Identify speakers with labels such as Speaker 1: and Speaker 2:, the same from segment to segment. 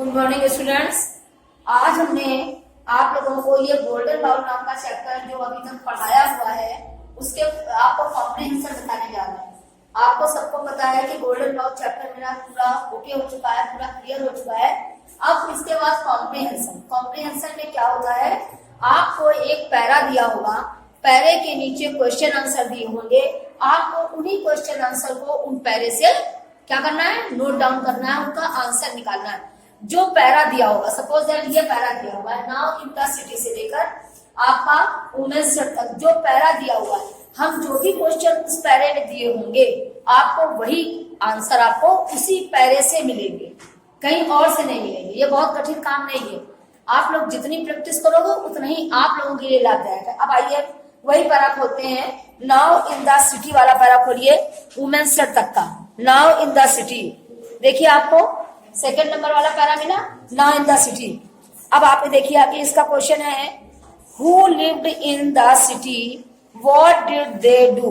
Speaker 1: Good morning students. आज हमने आप लोगों को ये गोल्डन बाउल नाम का चैप्टर जो अभी तक पढ़ाया हुआ है उसके आपको कॉम्प्रिहेंशन बताने जा रहे हैं। आपको सबको पता है कि गोल्डन बाउल चैप्टर मेरा पूरा ओके हो चुका है, पूरा क्लियर हो चुका है। अब इसके बाद कॉम्प्रिहेंशन। कॉम्प्रिहेंशन में क्या होता है, आपको एक पैरा दिया होगा, पैरे के नीचे क्वेश्चन आंसर दिए होंगे, आपको उन्हीं क्वेश्चन आंसर को उन पैरे से क्या करना है, नोट डाउन करना है, उनका आंसर निकालना है। जो पैरा दिया होगा, सपोज दैट ये पैरा दिया हुआ है, नाउ इन द सिटी से लेकर आपका वुमेन्स तक जो पैरा दिया हुआ है, हम जो भी क्वेश्चन उस पैरे में दिए होंगे आपको वही आंसर आपको उसी पैरे से मिलेंगे, कहीं और से नहीं मिलेंगे। ये बहुत कठिन काम नहीं है, आप लोग जितनी प्रैक्टिस करोगे उतना ही आप लोगों के लिए लाभदायक है। अब आइए वही पैरा खोलते हैं, नाउ इन द सिटी वाला पैरा खोलिए, वुमेन्स तक का। नाउ इन द सिटी, देखिए आपको सेकंड नंबर वाला पैरा मिला, नाउ इन द सिटी। अब आप देखिए आगे इसका क्वेश्चन है, who lived in the city, what did they do.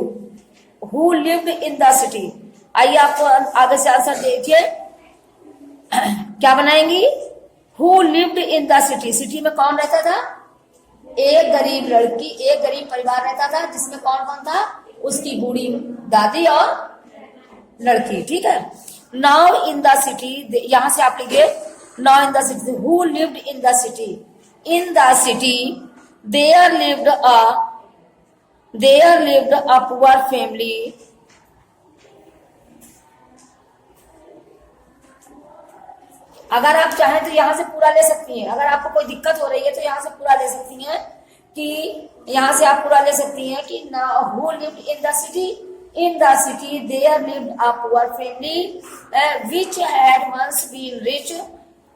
Speaker 1: Who lived in the city, आइए आपको आगे से आंसर देखिए क्या बनाएंगी। Who lived in the city, city में कौन रहता था, एक गरीब लड़की, एक गरीब परिवार रहता था जिसमें कौन कौन था, उसकी बूढ़ी दादी और लड़की, ठीक है। नाउ इन द सिटी, यहां से आप लिखिए now in the city, who lived in the city. In the city there lived a poor family, अगर आप चाहें तो यहां से पूरा ले सकती हैं, अगर आपको कोई दिक्कत हो रही है तो यहां से पूरा ले सकती हैं, कि यहां से आप पूरा ले सकती हैं कि who lived in the city, in the city there lived a poor family which had once been rich.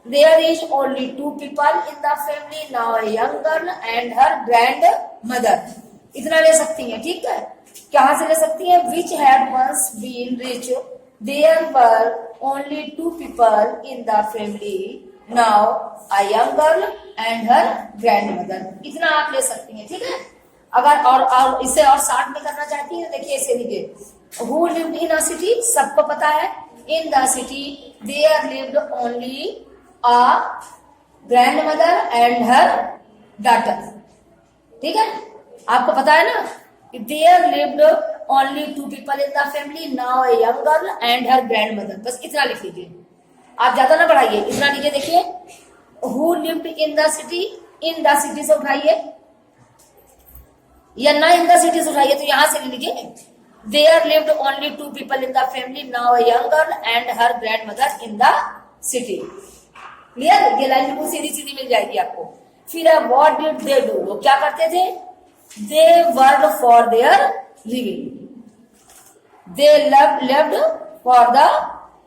Speaker 1: There is only two people in the family, now a young girl and her grandmother. इतना ले सकती हैं, ठीक है। कहाँ से ले सकती हैं, which had once been rich, there were only two people in the family, now a young girl and her grandmother. इतना आप ले सकती हैं, ठीक है। अगर और इसे और शार्ट में करना चाहती है, देखिए इसे लिखिए, who lived in a city, सबको पता है, in the city there lived only a grandmother and her daughter, ठीक है। आपको पता है ना, there lived only two people in the family, now a young girl and her grandmother. बस इतना लिख लीजिए, आप ज्यादा ना बढ़ाइए, इतना लिखिए। देखिए who lived in the city, in the city से उठाइए, या ना इन द सिटी से उठाइए तो यहां से लिखिए, there lived only two people in the family, now a young girl and her grandmother in the city. Clear, ये लाइन बिल्कुल सीधी सीधी मिल जाएगी आपको। फिर व्हाट डिड दे डू, वो क्या करते थे, they work for their living, they lived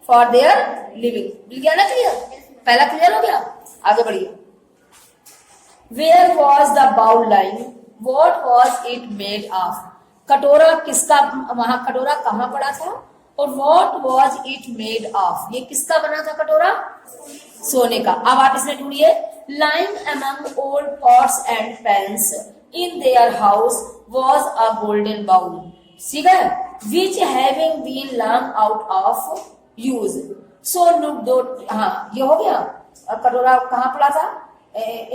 Speaker 1: for their living. मिल गया ना क्लियर, पहला क्लियर हो गया, आगे बढ़िए। Where was the bowl lying, What was it made of? कटोरा किसका, वहां कटोरा कहाँ पड़ा था, और what was it made of, ये किसका बना था कटोरा, सोने का। अब आप इसमें ढूंढिए, lying among old pots and pans in their house was a golden bowl, ठीक है, which having been long out of use, so looked, हाँ ये हो गया। कटोरा कहाँ पड़ा था,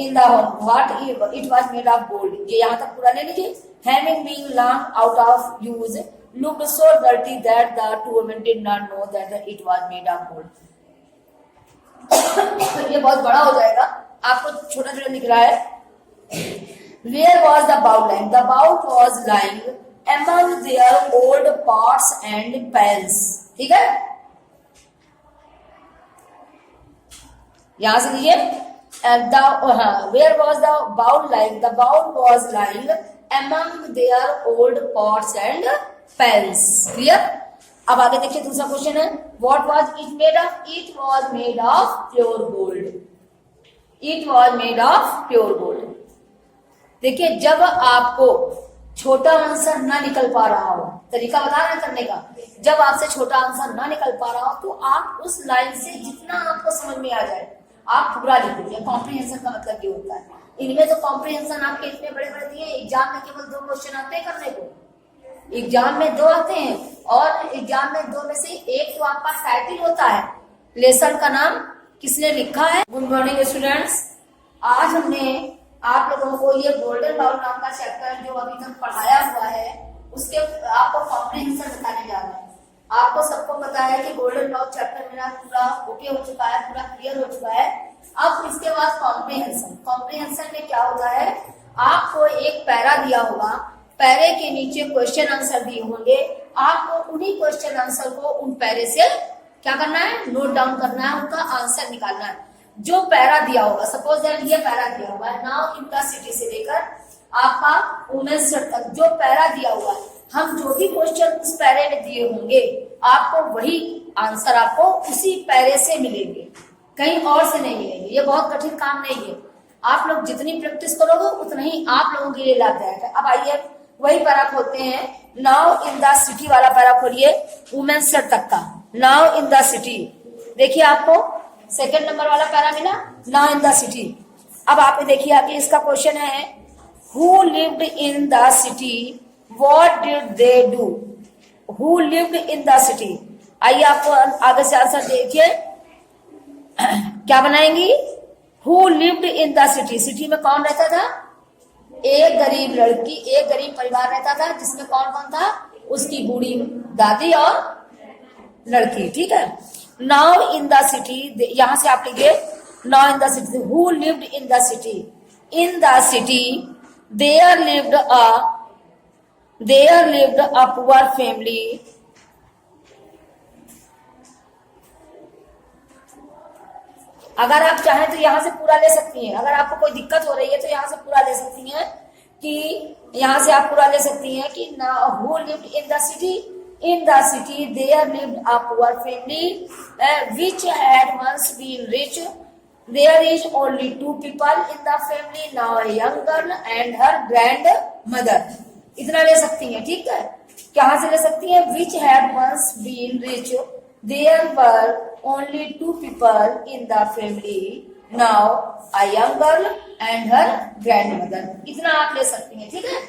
Speaker 1: in the home, what it was made of gold, ये यहाँ तक पूरा ले लीजिए। having been long out of use, looked so dirty that the two women did not know that it was made of gold। तो ये बहुत बड़ा हो जाएगा, आपको छोटा छोटा दिख रहा है। where was the bowl lying, the bowl was lying among their old pots and pans, ठीक है। यहां से लीजिए, where was the bowl lying, the bowl was lying among their old pots and pans, clear। अब आगे देखिए दूसरा question है, what was it made of, it was made of pure gold, it was made of pure gold। देखिए जब आपको छोटा answer ना निकल पा रहा हो, तरीका बता रहे हैं करने का, जब आपसे छोटा आंसर ना निकल पा रहा हो तो आप उस लाइन से जितना आपको समझ में आ जाए आप पूरा लिख दीजिए। कॉम्प्रिहेंशन का मतलब ये होता है, इनमें तो कॉम्प्रिहेंशन आपके इतने बड़े बड़े दिए, एग्जाम में केवल 2 क्वेश्चन आते हैं करने को, एग्जाम में 2 आते हैं, और एग्जाम में 2 में से एक तो आपका टाइटल होता है, लेसन का नाम किसने लिखा है? Good morning students. आज हमने आप लोगों को ये गोल्डन बाउल नाम का चैप्टर जो अभी तक पढ़ाया हुआ है उसके आपको कॉम्प्रिहेंशन बताने जा रहे हैं। आपको सबको पता है कि गोल्डन बाउल चैप्टर मेरा पूरा ओके हो चुका है, पूरा क्लियर हो चुका है। अब इसके बाद कॉम्प्रिहेंशन। कॉम्प्रिहेंशन में क्या होता है, आपको एक पैरा दिया होगा, पैरे के नीचे क्वेश्चन आंसर दिए होंगे, आपको उन्हीं क्वेश्चन आंसर को उन पैरे से क्या करना है, नोट डाउन करना है, उनका आंसर निकालना है। जो पैरा दिया होगा, सपोज दैट ये पैरा दिया हुआ है, नाउ इन द सिटी से लेकर आपका वुमेन्स तक जो पैरा दिया हुआ है, हम जो भी क्वेश्चन उस पैरे में दिए होंगे आपको वही आंसर आपको उसी पैरे से मिलेंगे, कहीं और से नहीं मिलेंगे। ये बहुत कठिन काम नहीं है, आप लोग जितनी प्रैक्टिस करोगे उतना ही आप लोगों के लिए लाभदायक है। अब आइए वही पैरा खोलते हैं, नाउ इन द सिटी वाला पैरा खोलिए, वुमेन्स तक का। नाउ इन द सिटी, देखिए आपको सेकंड नंबर वाला पैरा मिला, नाउ इन द सिटी। अब आप देखिए आगे इसका क्वेश्चन है, who lived in the city, what did they do. Who lived in the city, आइए आपको आगे से आंसर देखिए क्या बनाएंगी। Who lived in the city, city में कौन रहता था, एक गरीब लड़की, एक गरीब परिवार रहता था जिसमें कौन कौन था, उसकी बूढ़ी दादी और लड़की, ठीक है। नाउ इन द सिटी, यहां से आप लिखिए now in the city, who lived in the city, in the city there lived a poor family, अगर आप चाहें तो यहां से पूरा ले सकती हैं, अगर आपको कोई दिक्कत हो रही है तो यहां से पूरा ले सकती हैं, कि यहां से आप पूरा ले सकती हैं कि who lived in the city, in the city there lived a poor family which had once been rich. There is only 2 people in the family, now a young girl and her grandmother. इतना ले सकती हैं, ठीक है। कहाँ से ले सकती हैं, which had once been rich, there were only 2 people in the family, now a young girl and her grandmother. इतना आप ले सकती हैं, ठीक है।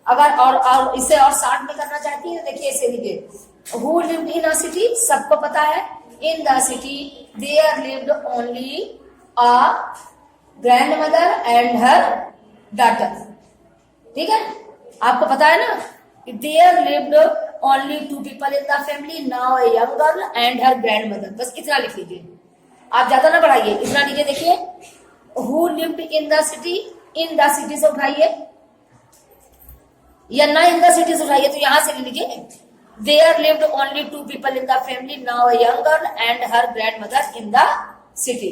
Speaker 1: अगर और इसे और शार्ट में करना चाहती है तो देखिए इसे लिखिए, who lived in a city, सबको पता है, in the city there lived only a grandmother and her daughter, ठीक है। आपको पता है ना, there lived only 2 people in the family, now a young girl and her grandmother. बस इतना लिख लीजिए, आप ज्यादा ना बढ़ाइए, इतना लीजिए। देखिए who lived in the city, in the city से उठाइए या ना इन द सिटी से उठाइए, तो यहां से ले लीजिए, there lived only 2 people in the family, now a young girl and her grandmother in the city.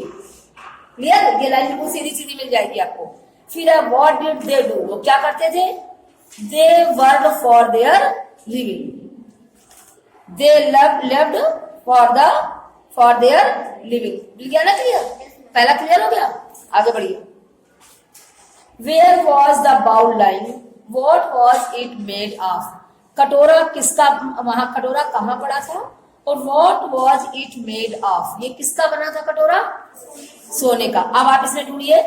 Speaker 1: Clear, ये लाइन बिल्कुल सीधी सीधी मिल जाएगी आपको। फिर व्हाट डिड दे डू, वो क्या करते थे, they worked for their living, they lived for their living. मिल गया ना क्लियर, पहला क्लियर हो गया, आगे बढ़िए। Where was the bowl lying, What was it made of? कटोरा किसका, वहां कटोरा कहाँ पड़ा था, और what was it made of, ये किसका बना था कटोरा, सोने का। अब आप इसमें ढूंढिए,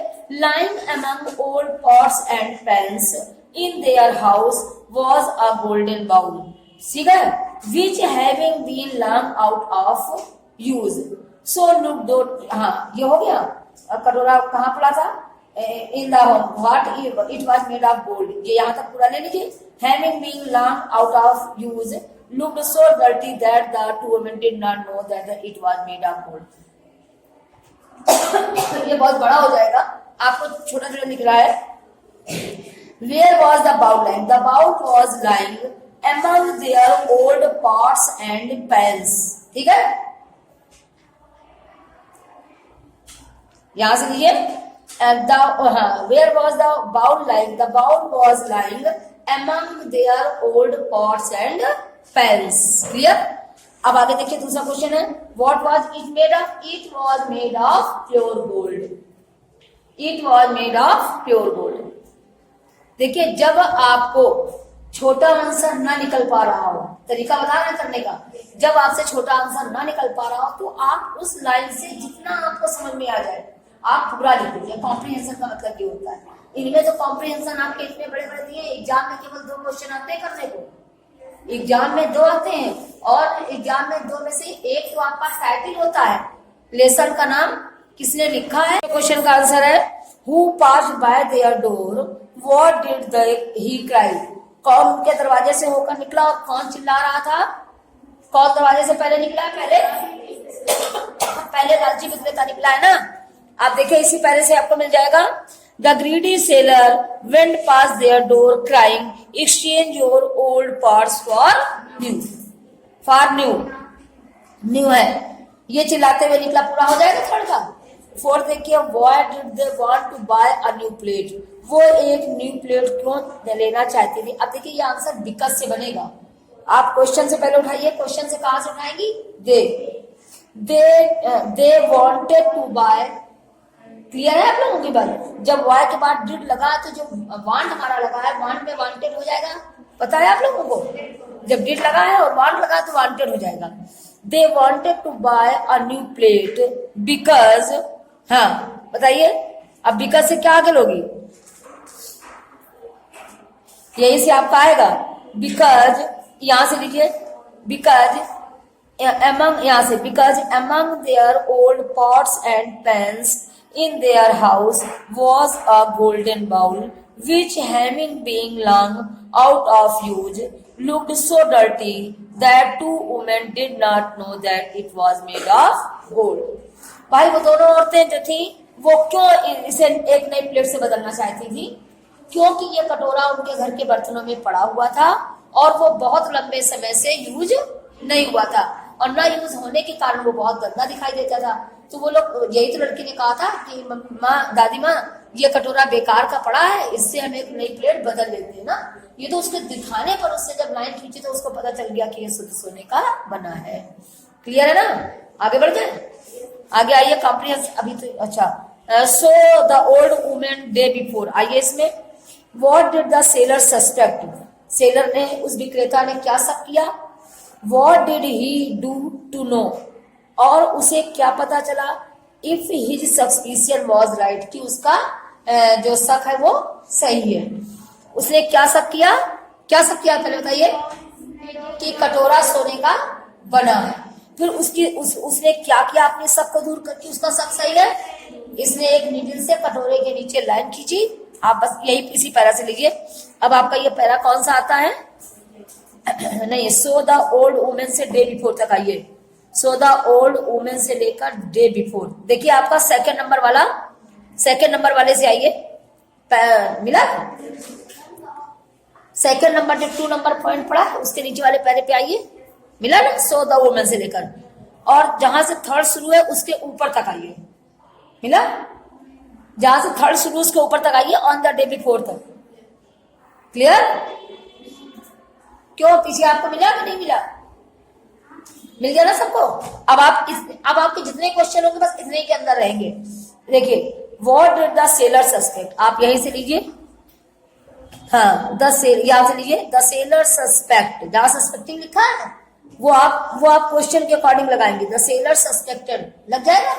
Speaker 1: lying among old pots and pans in their house was a golden bowl, ठीक है, which having been long out of use, so looked, हाँ ये हो गया। कटोरा कहाँ पड़ा था, in the home, what it was made of gold, ये यहाँ तक पूरा ले लीजिए। having been long out of use, looked so dirty that the 2 women did not know that it was made of gold। ये बहुत बड़ा हो जाएगा, आपको छोटा छोटा लिख रहा है। where was the bowl lying, the bowl was lying among their old pots and pans, ठीक है। यहां से लीजिए, where was the bowl lying, the bowl was lying among their old pots and pans, clear। अब आगे देखिए दूसरा question है, what was it made of, it was made of pure gold, it was made of pure gold। देखिए जब आपको छोटा answer ना निकल पा रहा हो, तरीका बता रहे करने का, जब आपसे छोटा आंसर ना निकल पा रहा हो तो आप उस लाइन से जितना आपको समझ में आ जाए आप पूरा लिख दीजिए। कॉम्प्रिहेंशन का मतलब ये होता है, इनमें तो कॉम्प्रिहेंशन आपके इतने बड़े बड़े दिए, एग्जाम में केवल 2 क्वेश्चन आते हैं करने को, एग्जाम में 2 आते हैं, और एग्जाम में 2 में से एक तो आपका टाइटल होता है लेसन का नाम, किसने लिखा है? क्वेश्चन का आंसर है who passed by their door what did he cry. कौन उनके दरवाजे से होकर निकला और कौन चिल्ला रहा था? कौन दरवाजे से पहले निकला है? पहले लालची विक्रेता निकला है ना। आप देखिए इसी पहले से आपको मिल जाएगा। The greedy seller went pass their door crying exchange your old parts for new. For new, new है, ये चिल्लाते हुए निकला। पूरा हो जाएगा थर्ड का। फोर्थ देखिए why did they want to buy a new plate. वो एक न्यू प्लेट क्यों लेना चाहती थी? अब देखिए ये आंसर बिकॉज से बनेगा। आप क्वेश्चन से पहले उठाइए। क्वेश्चन से कहां से उठाएंगी? They wanted to buy. Clear है आप लोगों की बात? जब वाई के बाद डिड लगा तो जो वांट हमारा लगा है वांट में वांटेड हो जाएगा। पता है आप लोगों को? जब डिड लगा है और वांट लगा तो वांटेड हो जाएगा। They wanted to buy a new plate because. हाँ बताइए अब बिकॉज से क्या आगे लोगी? यही से आपका आएगा बिकॉज। यहां से लीजिए बिकॉज among, यहाँ से because among their old pots and pans in their house was a golden bowl which having been long out of use looked so dirty that two women did not know that it was made of gold। भाई वो दोनों औरतें जो थी वो क्यों इसे एक नई प्लेट से बदलना चाहती थी? क्योंकि ये कटोरा उनके घर के बर्तनों में पड़ा हुआ था और वो बहुत लंबे समय से यूज नहीं हुआ था और ना यूज होने के कारण वो बहुत गंदा दिखाई देता था। तो वो लोग, यही तो लड़की ने कहा था कि माँ, दादी माँ, ये कटोरा बेकार का पड़ा है, इससे हम एक नई प्लेट बदल लेते हैं ना। ये तो उसके दिखाने पर उससे जब लाइन खींची तो उसको पता चल गया कि ये शुद्ध सोने का बना है। क्लियर है ना? आगे बढ़ जाए। आगे आइए कॉम्प्रिहेंस। अभी तो अच्छा। So the old women day before. आइए इसमें what did the seller suspect. Seller ने, उस विक्रेता ने क्या शक किया? What did he do to know? और उसे क्या पता चला? If his suspicion was right, कि उसका जो शक है वो सही है। उसने क्या शक किया? क्या शक किया पहले बताइए? कि कटोरा सोने का बना है। फिर उसने क्या किया अपने शक को दूर करके उसका शक सही है? इसने एक नीडल से कटोरे के नीचे लाइन खींची। आप बस यही इसी पैरा से लीजिए। अब आपका ये पैरा कौन सा आता है? नहीं, सो द ओल्ड वुमेन से डे बिफोर तक आइए। सो द ओल्ड वुमेन से लेकर डे बिफोर। देखिए आपका सेकंड नंबर वाला, सेकंड नंबर वाले से आइए। मिला? सेकंड नंबर जो 2 नंबर पॉइंट पड़ा है उसके नीचे वाले पैरे पे आइए। मिला ना? सो द वुमेन से लेकर, और जहां से थर्ड शुरू है उसके ऊपर तक आइए। मिला? जहां से थर्ड शुरू उसके ऊपर तक आइए, ऑन द डे बिफोर तक। क्लियर? क्यों पीछे आपको मिला कि नहीं मिला? मिल गया ना सबको? अब आपके जितने क्वेश्चन होंगे बस इतने के अंदर रहेंगे। देखिए what did the seller suspect. आप यहीं से लीजिए। हाँ यहां से लीजिए। द सेलर सस्पेक्ट, जहां सस्पेक्टिंग लिखा है वो आप क्वेश्चन के अकॉर्डिंग लगाएंगे। द सेलर सस्पेक्टेड लग जाएगा।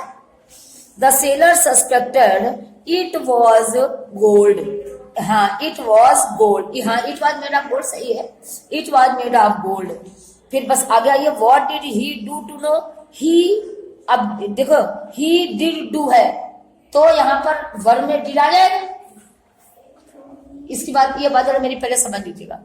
Speaker 1: The seller suspected it was gold. हाँ इट वॉज गोल्ड। हाँ it was made of gold सही है। It was made of gold. फिर बस आगे आइए। What did he do to know. He, अब देखो ही डिड डू है तो यहाँ पर वर्ब में डिड आ जाएगा। इसकी बात ये बात मेरी पहले समझ लीजिएगा।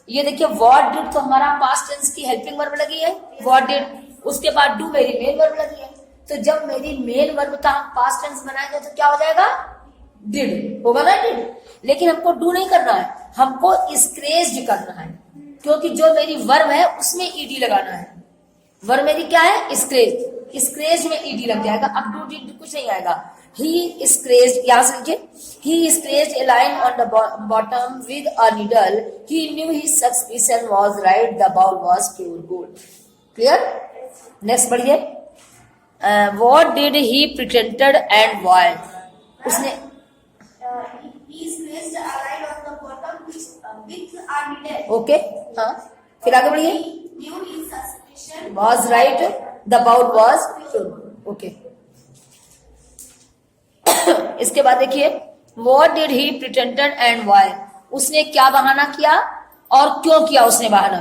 Speaker 1: ये देखिए व्हाट डिड तो हमारा पास्ट टेंस की हेल्पिंग वर्ब लगी है व्हाट डिड, उसके बाद डू मेरी मेन वर्ब लगी है। तो जब मेरी मेन वर्ब का हम पास्ट टेंस बनाएंगे तो क्या हो जाएगा? डिड होगा ना, डिड। लेकिन हमको डू नहीं करना है, हमको स्क्रेज्ड करना है, क्योंकि जो मेरी वर्ब है उसमें ईडी लगाना है। वर्ब मेरी क्या है? स्क्रेज्ड। स्क्रेज्ड में ईडी लग जाएगा। अब डू डिड कुछ नहीं आएगा। ही स्क्रेज्ड, यहां से लीजिए। ही स्क्रेज्ड a line on the bottom with a needle. He knew his suspicion was right. The bowl was pure gold. Clear? Next बढ़िए। What did he pretended and why? उसने ओके हाँ फिर आगे बढ़िए। was right, the bowl was pure. Okay इसके बाद देखिए What did he pretended and why? उसने क्या बहाना किया और क्यों किया उसने बहाना?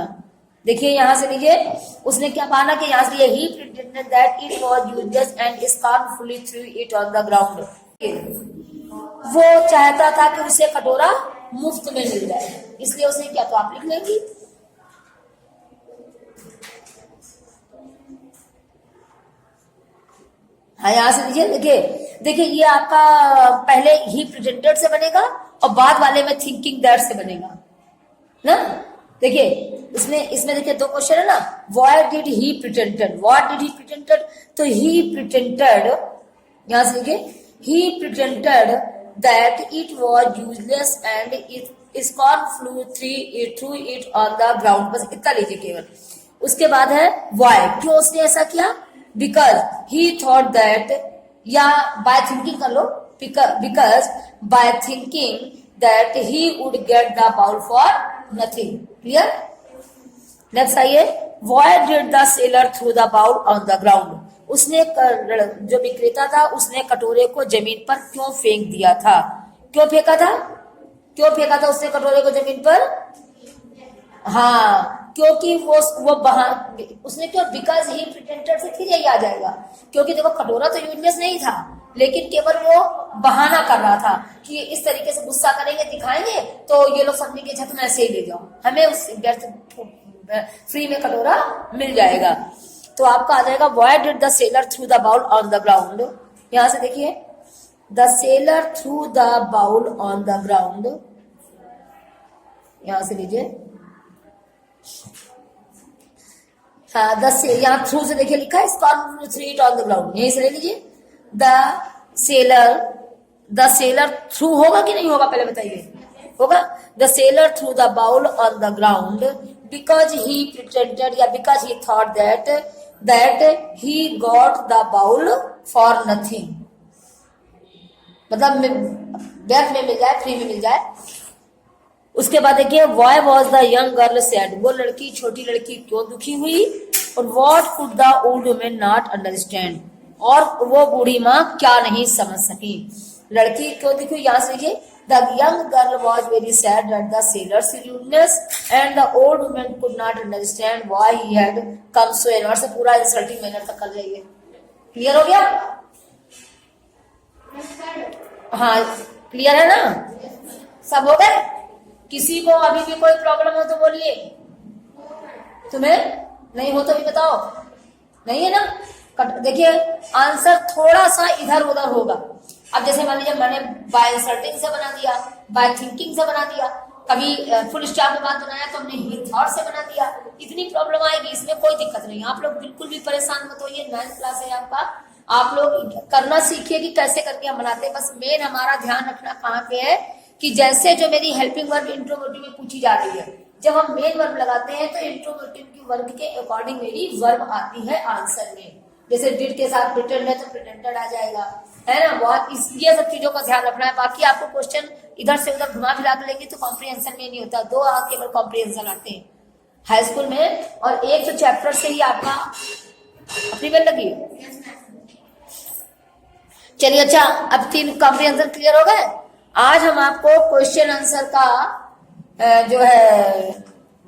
Speaker 1: देखिए यहाँ से लीजिए, उसने क्या माना कि यहाँ से he pretended that it was useless and scornfully threw it on the ground. वो चाहता था कि उसे कटोरा मुफ्त में मिल जाए, इसलिए उसने क्या, तो आप लिख लेंगी। हाँ यहाँ से लीजिए, देखिए ये आपका पहले ही प्रेजेंटेड से बनेगा और बाद वाले में थिंकिंग दैट से बनेगा ना। देखिए इसमें देखिए दो क्वेश्चन है ना, why did he pretended, what did he pretended, तो ही प्रिटेंडेड, यहां से देखिए he pretended that it was useless and it scornfully threw it on the ground, बस इतना लीजिए केवल। उसके बाद है व्हाई, क्यों उसने ऐसा किया, बिकॉज ही थॉट दैट, या बाय थिंकिंग कर लो, because by thinking that he would get the bowl for nothing. Clear. Next आइए, why did the seller threw the bowl on the ground, उसने जो विक्रेता था उसने कटोरे को जमीन पर क्यों फेंक दिया था, क्यों फेंका था उसने कटोरे को जमीन पर, हाँ क्योंकि वो उसने क्यों, बिकॉज ही प्रिटेंडेड से फिर यही आ जाएगा, क्योंकि देखो कटोरा तो यूजलेस नहीं था, लेकिन केवल वो बहाना कर रहा था कि इस तरीके से गुस्सा करेंगे, दिखाएंगे तो ये लोग समझेंगे अच्छा तुम ऐसे ही ले जाओ, हमें उस फ्री में कटोरा मिल जाएगा। तो आपका आ जाएगा why did the seller threw the bowl on the ground. यहां से देखिए, the seller threw the bowl on the ground, यहां से लीजिए, हाँ यहाँ थ्रू से देखिए लिखा है scorn through it on the ground, यहीं से ले लीजिए। द सेलर थ्रू होगा कि नहीं होगा, पहले बताइए, होगा। The seller threw the bowl on the ground because he pretended, या because he thought that he got the bowl for nothing, मतलब व्यर्थ में मिल जाए, फ्री में मिल जाए। उसके बाद देखिए, why was the young girl sad, वो लड़की, छोटी लड़की क्यों दुखी हुई, और what could the old women not understand, और वो बूढ़ी माँ क्या नहीं समझ सकी, लड़की क्यों दुखी हुई। यहां से देखिए, the young girl was very sad at the seller's rudeness and the old women could not understand why he had come so angry, से पूरा इंसल्टिंग मैनर तक कर जाइए। क्लियर हो गया, हाँ क्लियर है ना, सब हो गए। किसी को अभी भी कोई प्रॉब्लम हो तो बोलिए, तुम्हें नहीं हो तो भी बताओ, नहीं है ना। देखिए आंसर थोड़ा सा इधर उधर होगा, अब जैसे मान लीजिए मैंने बाय इंसर्टिंग से बना दिया, बाय थिंकिंग से बना दिया, कभी फुल स्टॉप में बात बनाया तो हमने ही थॉट से बना दिया, इतनी प्रॉब्लम आएगी, इसमें कोई दिक्कत नहीं। आप लोग बिल्कुल भी परेशान मत होइए, 9th क्लास है आपका, आप लोग करना सीखिए कि कैसे करके हम बनाते हैं। बस मेन हमारा ध्यान रखना कहाँ पे है कि जैसे जो मेरी हेल्पिंग वर्ब इंट्रोवर्टिव में पूछी जा रही है, जब हम मेन वर्ब लगाते हैं तो इंट्रोवर्टिव की वर्ब के अकॉर्डिंग मेरी वर्ब आती है आंसर में। जैसे डिड के साथ प्रिटेंड है तो प्रिटेंडेड आ जाएगा, है ना। बहुत ये सब चीजों का ध्यान रखना है। बाकी आपको क्वेश्चन इधर से उधर घुमा फिरा के लेंगे तो कॉम्प्रिहेंशन में नहीं होता, 2 केवल कॉम्प्रिहेंशन आते हैं हाई स्कूल में, और एक तो चैप्टर से ही आपका अपनी बेल लगी। चलिए अच्छा, अब 3 कॉम्प्रिहेंशन क्लियर हो गए। आज हम आपको क्वेश्चन आंसर का जो है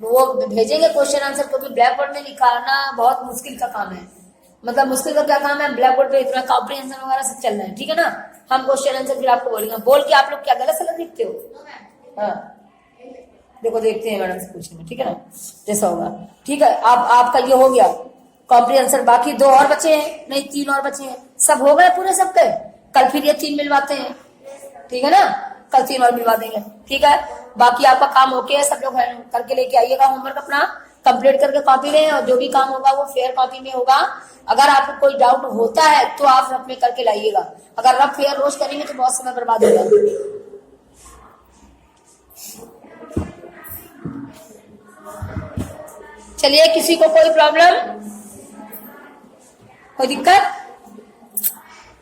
Speaker 1: वो भेजेंगे क्वेश्चन आंसर, क्योंकि ब्लैक बोर्ड में लिखाना बहुत मुश्किल का काम है। मतलब मुश्किल का क्या काम है, ब्लैक बोर्ड पे इतना कॉम्प्रिहेंशन वगैरह सब चल रहा है, ठीक है ना। हम क्वेश्चन आंसर फिर आपको बोलेंगे, बोल के आप लोग क्या गलत सलत लिखते हो, हाँ देखो देखते हैं मैडम से पूछेंगे, ठीक है ना, जैसा होगा। ठीक है, अब आपका ये हो गया कॉम्प्रिहेंशन, बाकी 2 और बचे हैं, नहीं 3 और बचे हैं, सब हो गए पूरे सबके। कल फिर ये 3 मिलवाते हैं, ठीक है ना, कल 3 और मिलवा देंगे, ठीक है। बाकी आपका काम ओके है, सब लोग करके लेके आइएगा, होमवर्क अपना कंप्लीट करके कॉपी लें, और जो भी काम होगा वो फेयर कॉपी में होगा। अगर आपको कोई डाउट होता है तो आप रफ में करके लाइएगा, अगर रफ फेयर रोज करेंगे तो बहुत समय बर्बाद होगा। चलिए, किसी को कोई प्रॉब्लम, कोई दिक्कत?